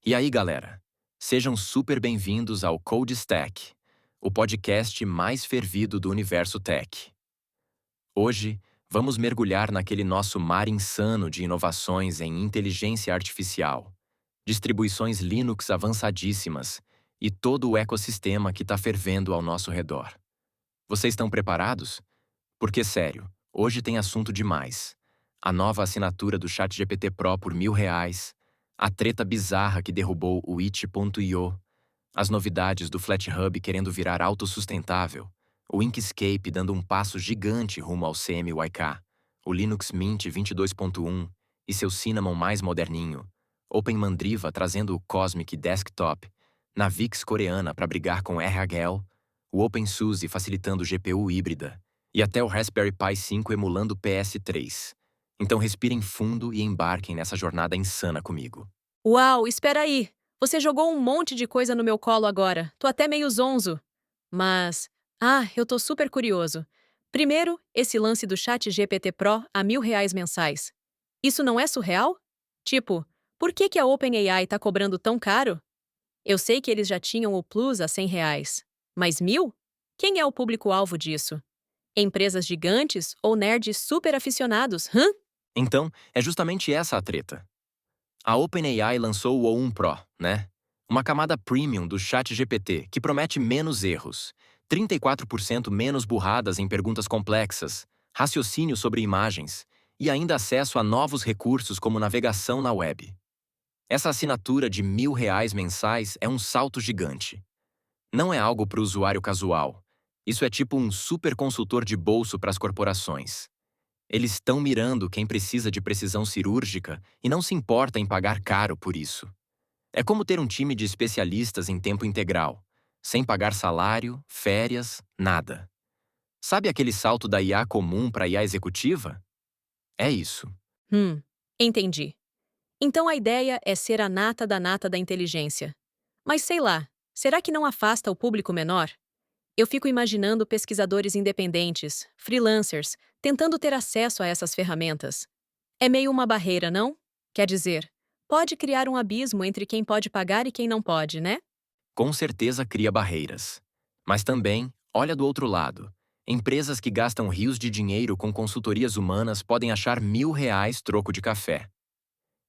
E aí, galera? Sejam super bem-vindos ao Code Stack, o podcast mais fervido do universo tech. Hoje, vamos mergulhar naquele nosso mar insano de inovações em inteligência artificial, distribuições Linux avançadíssimas e todo o ecossistema que está fervendo ao nosso redor. Vocês estão preparados? Porque, sério, hoje tem assunto demais. A nova assinatura do ChatGPT Pro por R$ 1.000, a treta bizarra que derrubou o Itch.io, as novidades do FlatHub querendo virar autossustentável, o Inkscape dando um passo gigante rumo ao CMYK, o Linux Mint 22.1 e seu Cinnamon mais moderninho, OpenMandriva trazendo o Cosmic Desktop, Navix coreana para brigar com RHEL, o OpenSUSE facilitando GPU híbrida, e até o Raspberry Pi 5 emulando PS3. Então respirem fundo e embarquem nessa jornada insana comigo. Uau, espera aí! Você jogou um monte de coisa no meu colo agora. Tô até meio zonzo. Mas, eu tô super curioso. Primeiro, esse lance do chat GPT Pro a R$ 1.000 mensais. Isso não é surreal? Tipo, por que a OpenAI tá cobrando tão caro? Eu sei que eles já tinham o Plus a R$ 100. Mas 1.000? Quem é o público-alvo disso? Empresas gigantes ou nerds super aficionados, hã? Então, é justamente essa a treta. A OpenAI lançou o O1 Pro, né? Uma camada premium do ChatGPT que promete menos erros, 34% menos burradas em perguntas complexas, raciocínio sobre imagens e ainda acesso a novos recursos como navegação na web. Essa assinatura de R$ 1.000 mensais é um salto gigante. Não é algo para o usuário casual. Isso é tipo um super consultor de bolso para as corporações. Eles estão mirando quem precisa de precisão cirúrgica e não se importa em pagar caro por isso. É como ter um time de especialistas em tempo integral, sem pagar salário, férias, nada. Sabe aquele salto da IA comum para a IA executiva? É isso. Entendi. Então a ideia é ser a nata da inteligência. Mas sei lá, será que não afasta o público menor? Eu fico imaginando pesquisadores independentes, freelancers, tentando ter acesso a essas ferramentas. É meio uma barreira, não? Quer dizer, pode criar um abismo entre quem pode pagar e quem não pode, né? Com certeza cria barreiras. Mas também, olha do outro lado. Empresas que gastam rios de dinheiro com consultorias humanas podem achar R$ 1.000 troco de café.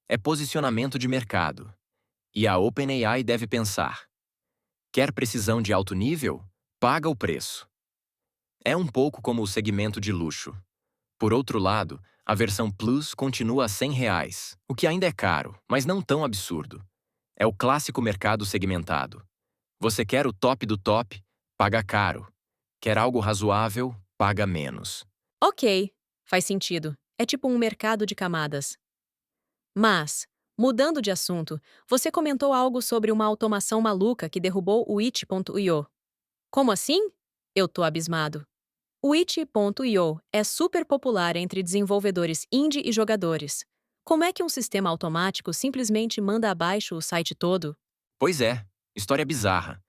É posicionamento de mercado. E a OpenAI deve pensar: quer precisão de alto nível? Paga o preço. É um pouco como o segmento de luxo. Por outro lado, a versão Plus continua a R$ 100, o que ainda é caro, mas não tão absurdo. É o clássico mercado segmentado. Você quer o top do top? Paga caro. Quer algo razoável? Paga menos. Ok, faz sentido. É tipo um mercado de camadas. Mas, mudando de assunto, você comentou algo sobre uma automação maluca que derrubou o Itch.io. Como assim? Eu tô abismado. O Itch.io é super popular entre desenvolvedores indie e jogadores. Como é que um sistema automático simplesmente manda abaixo o site todo? Pois é, história bizarra.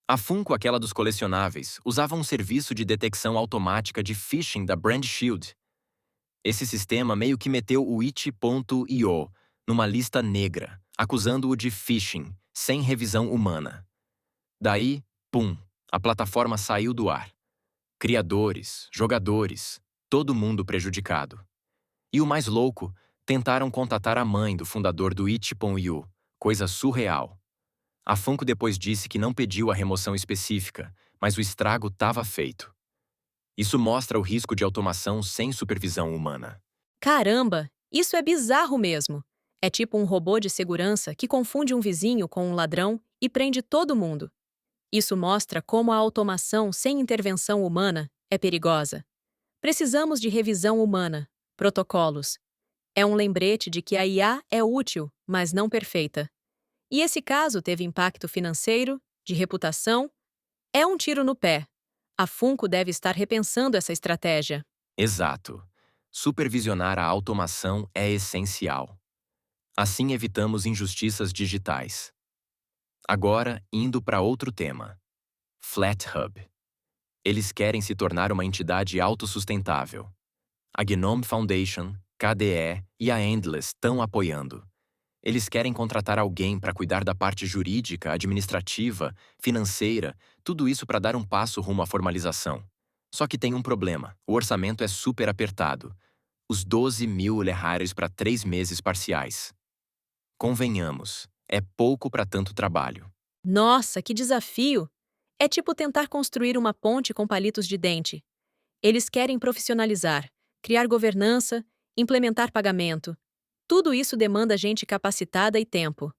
A Funko, aquela dos colecionáveis, usava um serviço de detecção automática de phishing da Brand Shield. Esse sistema meio que meteu o Itch.io numa lista negra, acusando-o de phishing, sem revisão humana. Daí, pum, a plataforma saiu do ar. Criadores, jogadores, todo mundo prejudicado. E o mais louco, tentaram contatar a mãe do fundador do Itch.io, coisa surreal. A Funko depois disse que não pediu a remoção específica, mas o estrago estava feito. Isso mostra o risco de automação sem supervisão humana. Caramba, isso é bizarro mesmo. É tipo um robô de segurança que confunde um vizinho com um ladrão e prende todo mundo. Isso mostra como a automação sem intervenção humana é perigosa. Precisamos de revisão humana, protocolos. É um lembrete de que a IA é útil, mas não perfeita. E esse caso teve impacto financeiro, de reputação. É um tiro no pé. A Funko deve estar repensando essa estratégia. Exato. Supervisionar a automação é essencial. Assim evitamos injustiças digitais. Agora, indo para outro tema. FlatHub. Eles querem se tornar uma entidade autossustentável. A Gnome Foundation, KDE e a Endless estão apoiando. Eles querem contratar alguém para cuidar da parte jurídica, administrativa, financeira, tudo isso para dar um passo rumo à formalização. Só que tem um problema: o orçamento é super apertado. Os 12 mil lehares para 3 meses parciais. Convenhamos, é pouco para tanto trabalho. Nossa, que desafio! É tipo tentar construir uma ponte com palitos de dente. Eles querem profissionalizar, criar governança, implementar pagamento. Tudo isso demanda gente capacitada e tempo.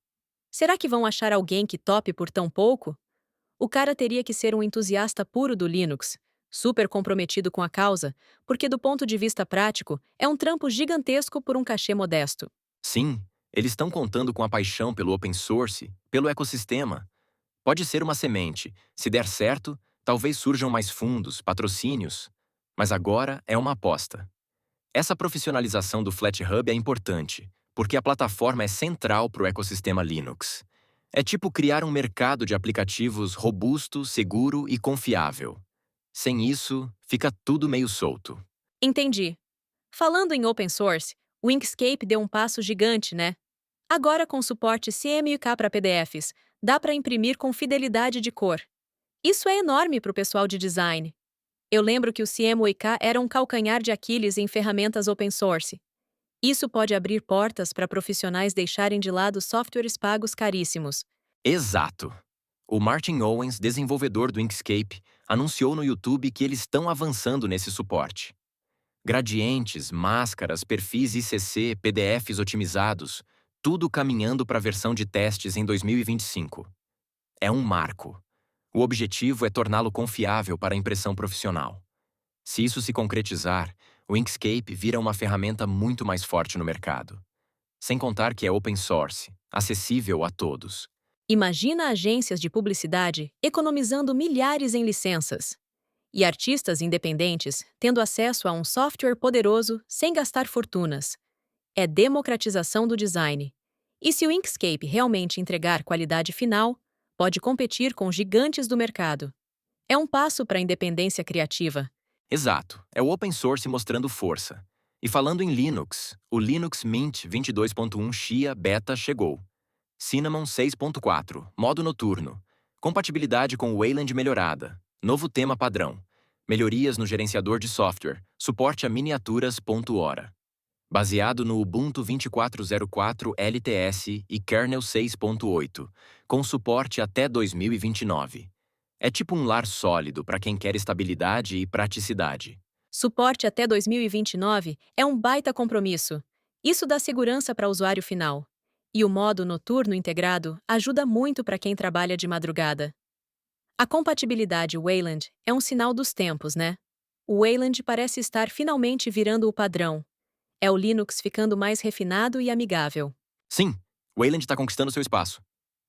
Será que vão achar alguém que tope por tão pouco? O cara teria que ser um entusiasta puro do Linux, super comprometido com a causa, porque do ponto de vista prático, é um trampo gigantesco por um cachê modesto. Sim, eles estão contando com a paixão pelo open source, pelo ecossistema. Pode ser uma semente. Se der certo, talvez surjam mais fundos, patrocínios. Mas agora é uma aposta. Essa profissionalização do FlatHub é importante, porque a plataforma é central para o ecossistema Linux. É tipo criar um mercado de aplicativos robusto, seguro e confiável. Sem isso, fica tudo meio solto. Entendi. Falando em open source, o Inkscape deu um passo gigante, né? Agora com suporte CMYK para PDFs, dá para imprimir com fidelidade de cor. Isso é enorme para o pessoal de design. Eu lembro que o CMYK era um calcanhar de Aquiles em ferramentas open source. Isso pode abrir portas para profissionais deixarem de lado softwares pagos caríssimos. Exato! O Martin Owens, desenvolvedor do Inkscape, anunciou no YouTube que eles estão avançando nesse suporte. Gradientes, máscaras, perfis ICC, PDFs otimizados, tudo caminhando para a versão de testes em 2025. É um marco. O objetivo é torná-lo confiável para a impressão profissional. Se isso se concretizar, o Inkscape vira uma ferramenta muito mais forte no mercado. Sem contar que é open source, acessível a todos. Imagina agências de publicidade economizando milhares em licenças. E artistas independentes tendo acesso a um software poderoso sem gastar fortunas. É democratização do design. E se o Inkscape realmente entregar qualidade final, pode competir com gigantes do mercado. É um passo para a independência criativa. Exato, é o open source mostrando força. E falando em Linux, o Linux Mint 22.1 Xia Beta chegou. Cinnamon 6.4, modo noturno. Compatibilidade com Wayland melhorada. Novo tema padrão. Melhorias no gerenciador de software. Suporte a miniaturas.hora. Baseado no Ubuntu 24.04 LTS e kernel 6.8, com suporte até 2029. É tipo um lar sólido para quem quer estabilidade e praticidade. Suporte até 2029 é um baita compromisso. Isso dá segurança para o usuário final. E o modo noturno integrado ajuda muito para quem trabalha de madrugada. A compatibilidade Wayland é um sinal dos tempos, né? O Wayland parece estar finalmente virando o padrão. É o Linux ficando mais refinado e amigável. Sim, Wayland está conquistando seu espaço.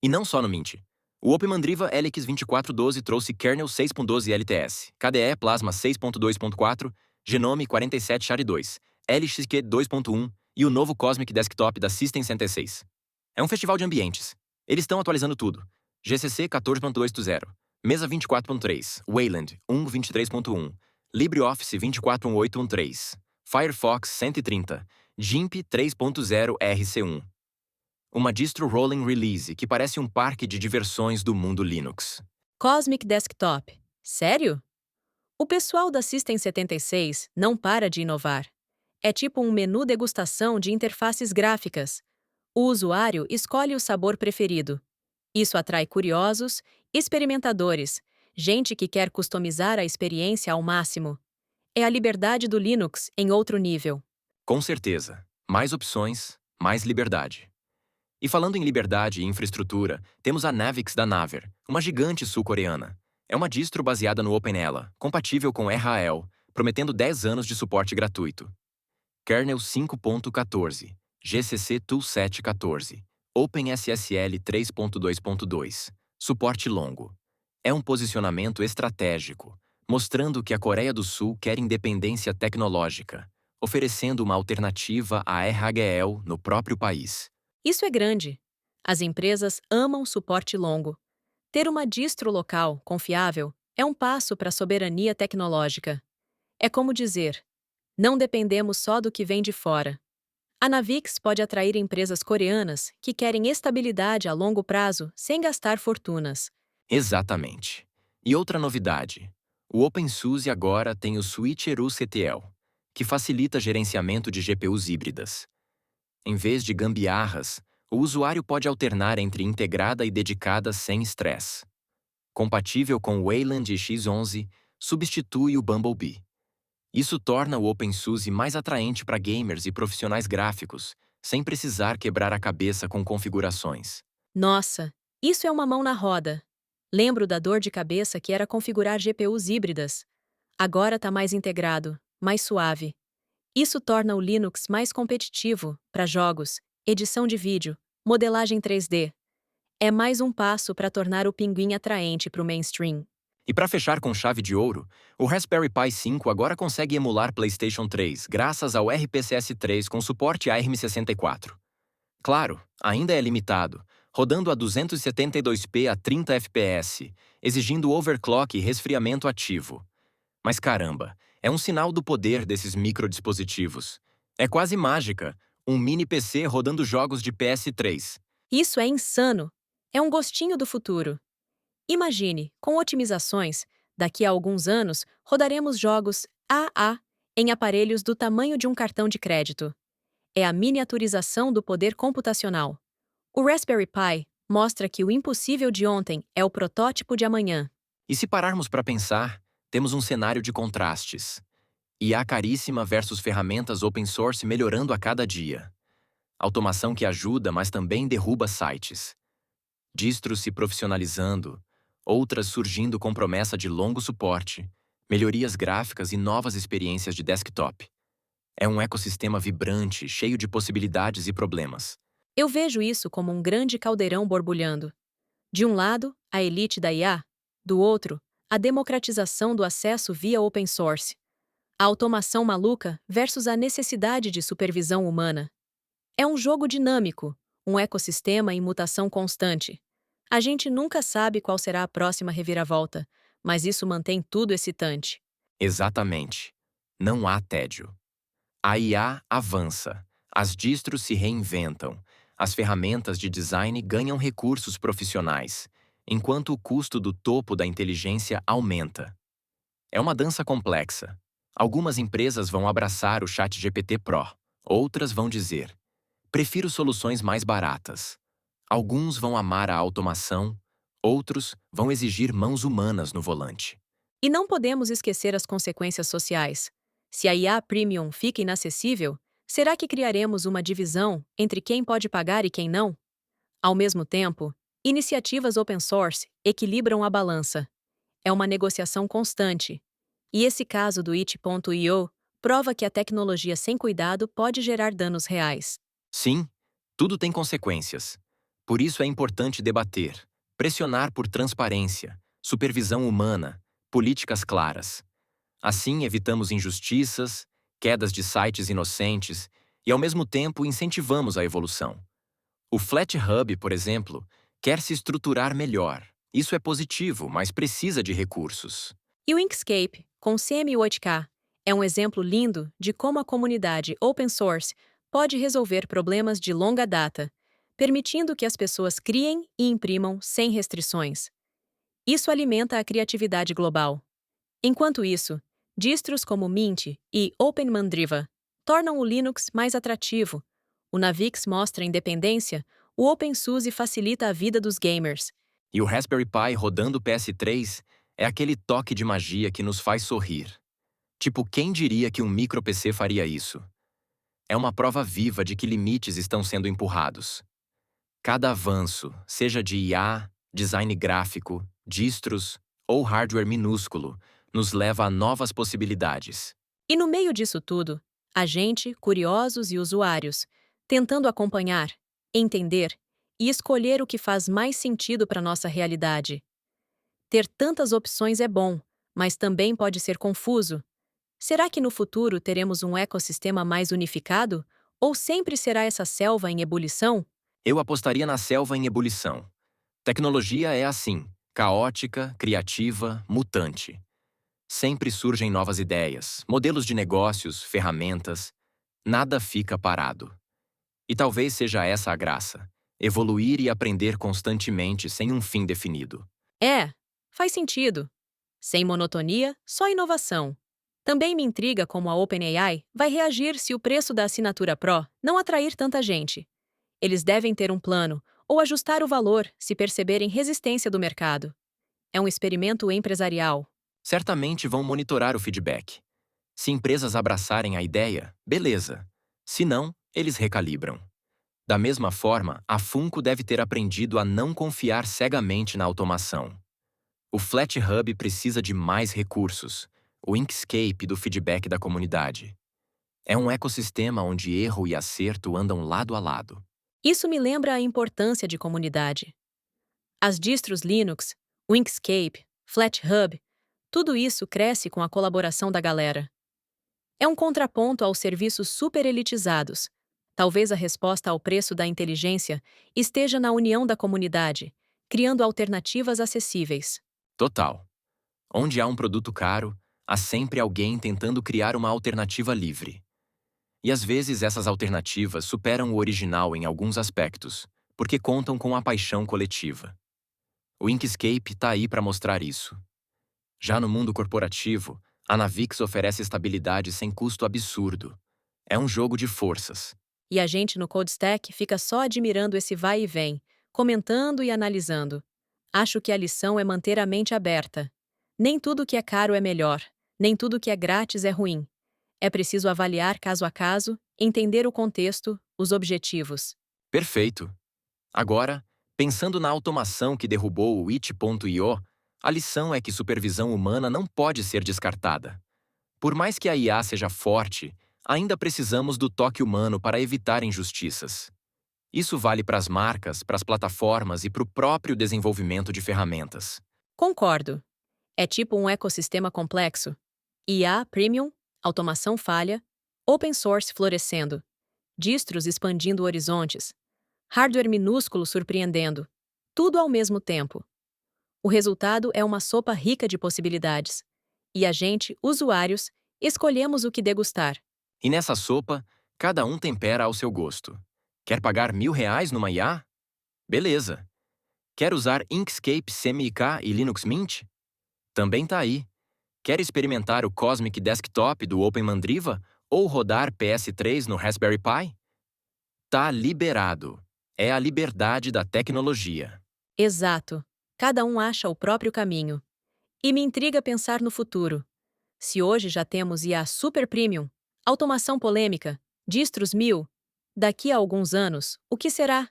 E não só no Mint. O OpenMandriva LX 2412 trouxe kernel 6.12 LTS, KDE Plasma 6.2.4, Genome 47 SHA-2, LXQ 2.1 e o novo Cosmic Desktop da System 66. É um festival de ambientes. Eles estão atualizando tudo. GCC 14.2.0, Mesa 24.3, Wayland 1.23.1, LibreOffice 24.18.13, Firefox 130, GIMP 3.0 RC1. Uma distro rolling release que parece um parque de diversões do mundo Linux. Cosmic Desktop. Sério? O pessoal da System 76 não para de inovar. É tipo um menu degustação de interfaces gráficas. O usuário escolhe o sabor preferido. Isso atrai curiosos, experimentadores, gente que quer customizar a experiência ao máximo. É a liberdade do Linux em outro nível. Com certeza, mais opções, mais liberdade. E falando em liberdade e infraestrutura, temos a Navix da Naver, uma gigante sul-coreana. É uma distro baseada no OpenELA, compatível com RHEL, prometendo 10 anos de suporte gratuito. Kernel 5.14, GCC Toolset 14, OpenSSL 3.2.2, suporte longo. É um posicionamento estratégico, mostrando que a Coreia do Sul quer independência tecnológica, oferecendo uma alternativa à RHEL no próprio país. Isso é grande. As empresas amam suporte longo. Ter uma distro local, confiável, é um passo para a soberania tecnológica. É como dizer: não dependemos só do que vem de fora. A Navix pode atrair empresas coreanas que querem estabilidade a longo prazo sem gastar fortunas. Exatamente. E outra novidade: o OpenSUSE agora tem o Switcher UCTL, que facilita gerenciamento de GPUs híbridas. Em vez de gambiarras, o usuário pode alternar entre integrada e dedicada sem estresse. Compatível com o Wayland X11, substitui o Bumblebee. Isso torna o OpenSUSE mais atraente para gamers e profissionais gráficos, sem precisar quebrar a cabeça com configurações. Nossa, isso é uma mão na roda. Lembro da dor de cabeça que era configurar GPUs híbridas. Agora está mais integrado, mais suave. Isso torna o Linux mais competitivo para jogos, edição de vídeo, modelagem 3D. É mais um passo para tornar o Pinguim atraente para o mainstream. E para fechar com chave de ouro, o Raspberry Pi 5 agora consegue emular PlayStation 3 graças ao RPCS3 com suporte ARM64. Claro, ainda é limitado, rodando a 272p a 30 fps, exigindo overclock e resfriamento ativo. Mas caramba, é um sinal do poder desses microdispositivos. É quase mágica, um mini PC rodando jogos de PS3. Isso é insano! É um gostinho do futuro. Imagine, com otimizações, daqui a alguns anos rodaremos jogos AA em aparelhos do tamanho de um cartão de crédito. É a miniaturização do poder computacional. O Raspberry Pi mostra que o impossível de ontem é o protótipo de amanhã. E se pararmos para pensar, temos um cenário de contrastes. IA caríssima versus ferramentas open source melhorando a cada dia. Automação que ajuda, mas também derruba sites. Distros se profissionalizando, outras surgindo com promessa de longo suporte, melhorias gráficas e novas experiências de desktop. É um ecossistema vibrante, cheio de possibilidades e problemas. Eu vejo isso como um grande caldeirão borbulhando. De um lado, a elite da IA, do outro, a democratização do acesso via open source. A automação maluca versus a necessidade de supervisão humana. É um jogo dinâmico, um ecossistema em mutação constante. A gente nunca sabe qual será a próxima reviravolta, mas isso mantém tudo excitante. Exatamente. Não há tédio. A IA avança, as distros se reinventam, as ferramentas de design ganham recursos profissionais, enquanto o custo do topo da inteligência aumenta. É uma dança complexa. Algumas empresas vão abraçar o ChatGPT Pro, outras vão dizer: prefiro soluções mais baratas. Alguns vão amar a automação, outros vão exigir mãos humanas no volante. E não podemos esquecer as consequências sociais. Se a IA Premium fica inacessível, será que criaremos uma divisão entre quem pode pagar e quem não? Ao mesmo tempo, iniciativas open source equilibram a balança. É uma negociação constante. E esse caso do It.io prova que a tecnologia sem cuidado pode gerar danos reais. Sim, tudo tem consequências. Por isso é importante debater, pressionar por transparência, supervisão humana, políticas claras. Assim evitamos injustiças, quedas de sites inocentes e, ao mesmo tempo, incentivamos a evolução. O Flat Hub, por exemplo, quer se estruturar melhor. Isso é positivo, mas precisa de recursos. E o Inkscape, com CM8K, é um exemplo lindo de como a comunidade open source pode resolver problemas de longa data, permitindo que as pessoas criem e imprimam sem restrições. Isso alimenta a criatividade global. Enquanto isso, distros como Mint e OpenMandriva tornam o Linux mais atrativo. O Navix mostra independência, o OpenSUSE facilita a vida dos gamers. E o Raspberry Pi rodando PS3 é aquele toque de magia que nos faz sorrir. Tipo, quem diria que um micro PC faria isso? É uma prova viva de que limites estão sendo empurrados. Cada avanço, seja de IA, design gráfico, distros ou hardware minúsculo, nos leva a novas possibilidades. E no meio disso tudo, a gente, curiosos e usuários, tentando acompanhar, entender e escolher o que faz mais sentido para nossa realidade. Ter tantas opções é bom, mas também pode ser confuso. Será que no futuro teremos um ecossistema mais unificado? Ou sempre será essa selva em ebulição? Eu apostaria na selva em ebulição. Tecnologia é assim, caótica, criativa, mutante. Sempre surgem novas ideias, modelos de negócios, ferramentas. Nada fica parado. E talvez seja essa a graça: evoluir e aprender constantemente sem um fim definido. É, faz sentido. Sem monotonia, só inovação. Também me intriga como a OpenAI vai reagir se o preço da assinatura Pro não atrair tanta gente. Eles devem ter um plano ou ajustar o valor se perceberem resistência do mercado. É um experimento empresarial. Certamente vão monitorar o feedback. Se empresas abraçarem a ideia, beleza. Se não, eles recalibram. Da mesma forma, a Funko deve ter aprendido a não confiar cegamente na automação. O Flat Hub precisa de mais recursos, o Inkscape do feedback da comunidade. É um ecossistema onde erro e acerto andam lado a lado. Isso me lembra a importância de comunidade. As distros Linux, o Inkscape, FlatHub, tudo isso cresce com a colaboração da galera. É um contraponto aos serviços super elitizados. Talvez a resposta ao preço da inteligência esteja na união da comunidade, criando alternativas acessíveis. Total. Onde há um produto caro, há sempre alguém tentando criar uma alternativa livre. E às vezes essas alternativas superam o original em alguns aspectos, porque contam com a paixão coletiva. O Inkscape está aí para mostrar isso. Já no mundo corporativo, a Navix oferece estabilidade sem custo absurdo. É um jogo de forças. E a gente no CodeStack fica só admirando esse vai e vem, comentando e analisando. Acho que a lição é manter a mente aberta. Nem tudo que é caro é melhor, nem tudo que é grátis é ruim. É preciso avaliar caso a caso, entender o contexto, os objetivos. Perfeito. Agora, pensando na automação que derrubou o It.io, a lição é que supervisão humana não pode ser descartada. Por mais que a IA seja forte, ainda precisamos do toque humano para evitar injustiças. Isso vale para as marcas, para as plataformas e para o próprio desenvolvimento de ferramentas. Concordo. É tipo um ecossistema complexo. IA premium, automação falha, open source florescendo, distros expandindo horizontes, hardware minúsculo surpreendendo, tudo ao mesmo tempo. O resultado é uma sopa rica de possibilidades. E a gente, usuários, escolhemos o que degustar. E nessa sopa, cada um tempera ao seu gosto. Quer pagar R$ 1.000 numa IA? Beleza. Quer usar Inkscape CMYK e Linux Mint? Também tá aí. Quer experimentar o Cosmic Desktop do OpenMandriva ou rodar PS3 no Raspberry Pi? Tá liberado. É a liberdade da tecnologia. Exato. Cada um acha o próprio caminho. E me intriga pensar no futuro. Se hoje já temos IA super premium, automação polêmica, distros 1000, daqui a alguns anos, o que será?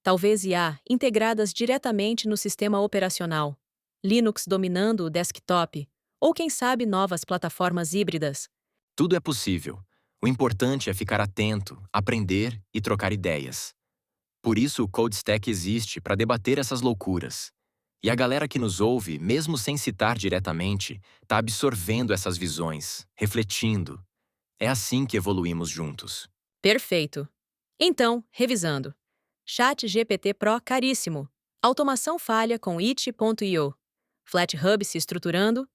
Talvez IA integradas diretamente no sistema operacional, Linux dominando o desktop, ou quem sabe novas plataformas híbridas. Tudo é possível. O importante é ficar atento, aprender e trocar ideias. Por isso o CodeStack existe para debater essas loucuras. E a galera que nos ouve, mesmo sem citar diretamente, está absorvendo essas visões, refletindo. É assim que evoluímos juntos. Perfeito. Então, revisando. Chat GPT Pro caríssimo. Automação falha com it.io. FlatHub se estruturando.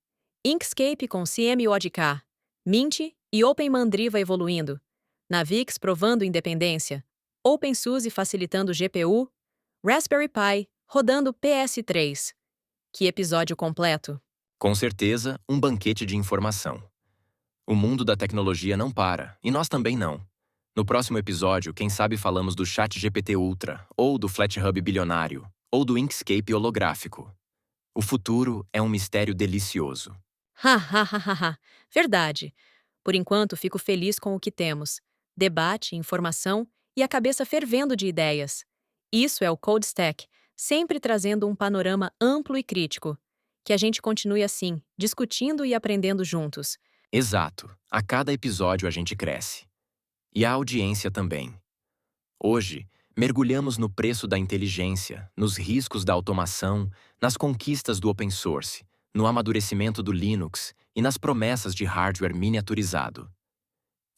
Inkscape com CMODK. Mint e OpenMandriva evoluindo. Navix provando independência. OpenSUSE facilitando GPU. Raspberry Pi rodando PS3. Que episódio completo. Com certeza, um banquete de informação. O mundo da tecnologia não para, e nós também não. No próximo episódio, quem sabe falamos do ChatGPT Ultra, ou do FlatHub bilionário, ou do Inkscape holográfico. O futuro é um mistério delicioso. Ha ha ha ha ha. Verdade. Por enquanto, fico feliz com o que temos. Debate, informação e a cabeça fervendo de ideias. Isso é o CodeStack, sempre trazendo um panorama amplo e crítico. Que a gente continue assim, discutindo e aprendendo juntos. Exato. A cada episódio a gente cresce. E a audiência também. Hoje, mergulhamos no preço da inteligência, nos riscos da automação, nas conquistas do open source, no amadurecimento do Linux e nas promessas de hardware miniaturizado.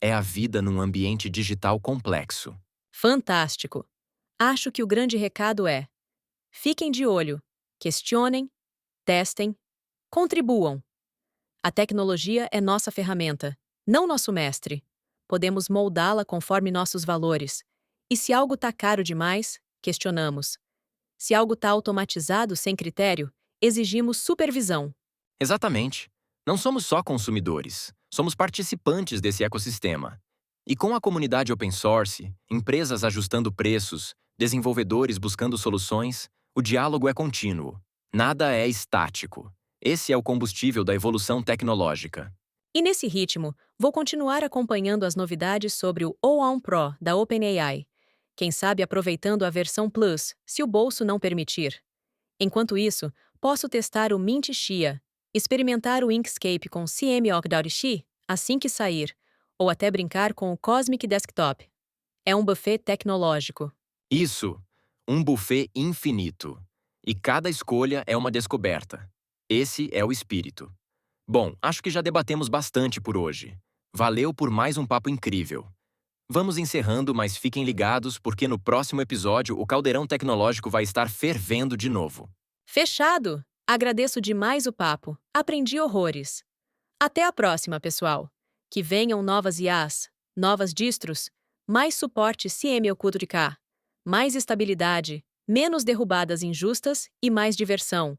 É a vida num ambiente digital complexo. Fantástico! Acho que o grande recado é: fiquem de olho, questionem, testem, contribuam. A tecnologia é nossa ferramenta, não nosso mestre. Podemos moldá-la conforme nossos valores. E se algo tá caro demais, questionamos. Se algo tá automatizado sem critério, exigimos supervisão. Exatamente. Não somos só consumidores, somos participantes desse ecossistema. E com a comunidade open source, empresas ajustando preços, desenvolvedores buscando soluções, o diálogo é contínuo. Nada é estático. Esse é o combustível da evolução tecnológica. E nesse ritmo, vou continuar acompanhando as novidades sobre o OAuth Pro da OpenAI. Quem sabe aproveitando a versão Plus, se o bolso não permitir. Enquanto isso, posso testar o Mint Chia, experimentar o Inkscape com CMYK assim que sair, ou até brincar com o Cosmic Desktop. É um buffet tecnológico. Isso, um buffet infinito. E cada escolha é uma descoberta. Esse é o espírito. Bom, acho que já debatemos bastante por hoje. Valeu por mais um papo incrível. Vamos encerrando, mas fiquem ligados porque no próximo episódio o caldeirão tecnológico vai estar fervendo de novo. Fechado! Agradeço demais o papo. Aprendi horrores. Até a próxima, pessoal. Que venham novas IAs, novas distros, mais suporte CMYK, mais estabilidade, menos derrubadas injustas e mais diversão.